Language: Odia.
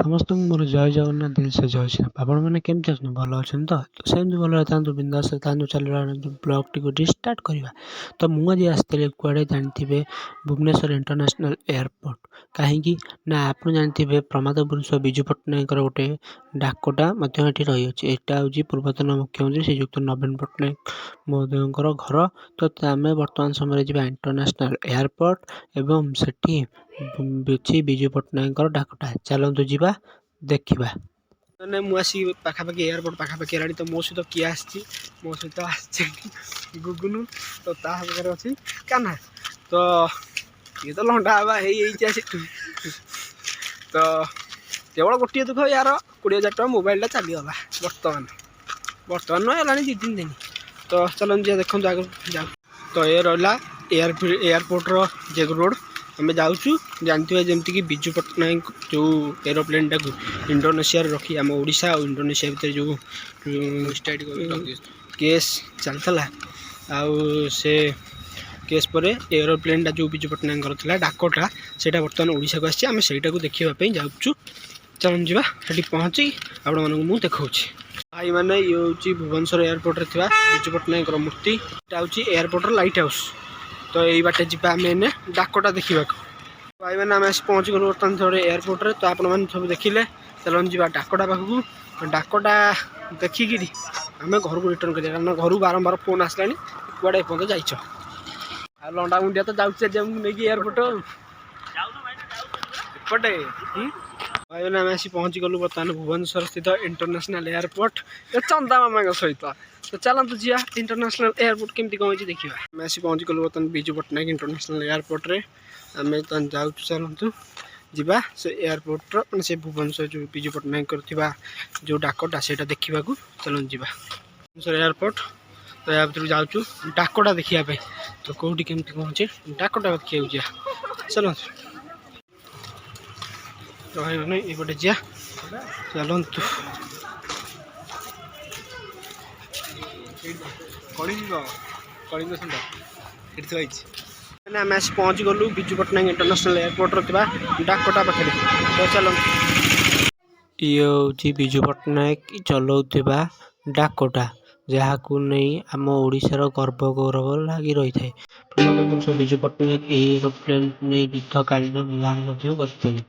ସମସ୍ତଙ୍କୁ ମୋର ଜୟ ଜଗନ୍ନାଥ ଦିଲ୍ସେ ଜୟ ଶ୍ରୀରାମ। ଆପଣମାନେ କେମିତି ଅଛନ୍ତି? ଭଲ ଅଛନ୍ତି ତ? ସେମିତି ଭଲରେ ଥାନ୍ତୁ, ବିନ୍ଦାସରେ ଥାନ୍ତୁ, ଚାଲିବା ବ୍ଲଗ୍ଟିକୁ ଷ୍ଟାର୍ଟ କରିବା। ତ ମୁଁ ଆଜି ଆସିଥିଲି କୁଆଡ଼େ ଜାଣିଥିବେ, ଭୁବନେଶ୍ୱର ଇଣ୍ଟରନ୍ୟାସନାଲ ଏୟାରପୋର୍ଟ। କାହିଁକି ନା ଆପଣ ଜାଣିଥିବେ ପ୍ରମାଦ ପୁରୁଷ ବିଜୁ ପଟ୍ଟନାୟକଙ୍କର ଗୋଟେ ଡାକଟା ମଧ୍ୟ ଏଠି ରହିଅଛି। ଏଇଟା ହେଉଛି ପୂର୍ବତନ ମୁଖ୍ୟମନ୍ତ୍ରୀ ଶ୍ରୀଯୁକ୍ତ ନବୀନ ପଟ୍ଟନାୟକ ମହୋଦୟଙ୍କର ଘର। ତ ଆମେ ବର୍ତ୍ତମାନ ସମୟରେ ଯିବା ଇଣ୍ଟରନ୍ୟାସନାଲ ଏୟାରପୋର୍ଟ ଏବଂ ସେଠି ଅଛି ବିଜୁ ପଟ୍ଟନାୟକଙ୍କର ଡାକଟା। ଚାଲନ୍ତୁ ଯିବା ଦେଖିବା। ମାନେ ମୁଁ ଆସି ପାଖାପାଖି ଏୟାରପୋର୍ଟ ପାଖାପାଖି ହେଲାଣି। ତ ମୋ ସହିତ କିଏ ଆସିଛି? ମୋ ସହିତ ଆସିଛି ଗୁଗୁନୁ। ତ ତା ପାଖରେ ଅଛି କାହ୍ନା। ତ ଇଏ ତ ଲଣ୍ଡା ହେବା ହେଇଯାଇଛି ଆସିଠୁ। ତ କେବଳ ଗୋଟିଏ ଦୁଃଖ, ୟାର 20,000 ଟଙ୍କା ମୋବାଇଲଟା ଚାଲିଗଲା। ବର୍ତ୍ତମାନ ନୁହେଁ, ହେଲାଣି 2-3 ଦିନ। ତ ଚାଲନ୍ତୁ ଯିବା, ଦେଖନ୍ତୁ ଆଗକୁ ଯାଉ। ତ ଏ ରହିଲା ଏୟାରପୋର୍ଟର ଜେଗ ରୋଡ଼। ଆମେ ଯାଉଛୁ, ଜାଣିଥିବା ଯେମିତିକି ବିଜୁ ପଟ୍ଟନାୟକ ଯେଉଁ ଏରୋପ୍ଲେନ୍ଟାକୁ ଇଣ୍ଡୋନେସିଆରେ ରଖି ଆମ ଓଡ଼ିଶା ଆଉ ଇଣ୍ଡୋନେସିଆ ଭିତରେ ଯେଉଁ କେସ୍ ଚାଲିଥିଲା, ଆଉ ସେ କେସ୍ ପରେ ଏରୋପ୍ଲେନ୍ଟା ଯେଉଁ ବିଜୁ ପଟ୍ଟନାୟକଙ୍କର ଥିଲା ଡାକଟା, ସେଇଟା ବର୍ତ୍ତମାନ ଓଡ଼ିଶାକୁ ଆସିଛି। ଆମେ ସେଇଟାକୁ ଦେଖିବା ପାଇଁ ଯାଉଛୁ। ଚାଲନ୍ତୁ ଯିବା, ସେଠି ପହଞ୍ଚି ଆପଣମାନଙ୍କୁ ମୁଁ ଦେଖାଉଛି। ଭାଇମାନେ, ଇଏ ହେଉଛି ଭୁବନେଶ୍ୱର ଏୟାରପୋର୍ଟରେ ଥିବା ବିଜୁ ପଟ୍ଟନାୟକଙ୍କର ମୂର୍ତ୍ତି। ଏଇଟା ହେଉଛି ଏୟାରପୋର୍ଟର ଲାଇଟ୍ ହାଉସ୍। ତ ଏଇ ବାଟେ ଯିବା ଆମେ ଏନେ ଡାକଟା ଦେଖିବାକୁ। ଭାଇମାନେ, ଆମେ ଆସି ପହଞ୍ଚିଗଲୁ ବର୍ତ୍ତମାନ ଥରେ ଏୟାରପୋର୍ଟରେ। ତ ଆପଣମାନେ ସବୁ ଦେଖିଲେ, ଚାଲନ୍ତୁ ଯିବା ଡାକଟା ପାଖକୁ। ଡାକଟା ଦେଖିକିରି ଆମେ ଘରକୁ ରିଟର୍ନ କରିବା, କାରଣ ଘରୁ ବାରମ୍ବାର ଫୋନ୍ ଆସିଲାଣି କୁଆଡ଼େ ଏପର୍ଯ୍ୟନ୍ତ ଯାଇଛ। ଆଉ ଲଣ୍ଡା ମୁଣ୍ଡିଆ ତ ଯାଉଛି ଯେମିତି ନେଇକି ଏୟାରପୋର୍ଟ ଏପଟେ। ଭାଇମାନେ, ଆମେ ଆସି ପହଞ୍ଚିଗଲୁ ବର୍ତ୍ତମାନ ଭୁବନେଶ୍ୱର ସ୍ଥିତ ଇଣ୍ଟରନ୍ୟାସନାଲ ଏୟାରପୋର୍ଟ ଚନ୍ଦା ମାମାଙ୍କ ସହିତ। ତ ଚାଲନ୍ତୁ ଯିବା ଇଣ୍ଟରନ୍ୟାସନାଲ ଏୟାରପୋର୍ଟ କେମିତି କ'ଣ ହେଇଛି ଦେଖିବା। ଆମେ ଆସି ପହଞ୍ଚିଗଲୁ ବର୍ତ୍ତମାନ ବିଜୁ ପଟ୍ଟନାୟକ ଇଣ୍ଟରନ୍ୟାସନାଲ ଏୟାରପୋର୍ଟରେ। ଆମେ ଯାଉଛୁ, ଚାଲନ୍ତୁ ଯିବା ସେ ଏୟାରପୋର୍ଟର, ମାନେ ସେ ଭୁବନେଶ୍ୱର ଯେଉଁ ବିଜୁ ପଟ୍ଟନାୟକଙ୍କର ଥିବା ଯେଉଁ ଡାକଟା, ସେଇଟା ଦେଖିବାକୁ। ଚାଲନ୍ତୁ ଯିବା ଭୁବନେଶ୍ୱର ଏୟାରପୋର୍ଟ। ତ ୟା ଭିତରକୁ ଯାଉଛୁ ଡାକଟା ଦେଖିବା ପାଇଁ। ତ କେଉଁଠି କେମିତି କ'ଣ ଅଛି ଡାକଟା ଦେଖିବାକୁ ଯିବା, ଚାଲନ୍ତୁ। ଭାଇମାନେ, ଏପଟେ ଯିବା, ଚାଲନ୍ତୁ। କଳିଙ୍ଗ ସେଣ୍ଟର ଏଠି ଥୁଆହେଇଛି। ଆମେ ଆସି ପହଞ୍ଚିଗଲୁ ବିଜୁ ପଟ୍ଟନାୟକ ଇଣ୍ଟରନ୍ୟାସନାଲ ଏୟାରପୋର୍ଟର ଥିବା ଡାକଟା ପାଖରେ। ତ ଚାଲନ୍ତୁ। ଇଏ ହେଉଛି ବିଜୁ ପଟ୍ଟନାୟକ ଚଲାଉଥିବା ଡାକଟା, ଯାହାକୁ ନେଇ ଆମ ଓଡ଼ିଶାର ଗର୍ବ ଗୌରବ ଲାଗି ରହିଥାଏ। ପ୍ରମାଦ ପୁରୁଷ ବିଜୁ ପଟ୍ଟନାୟକ ଏହି ଏରୋପ୍ଲେନ୍ ନେଇ ଯୁଦ୍ଧକାଳୀନ ବିମାନ ମଧ୍ୟ କରିଥିଲେ।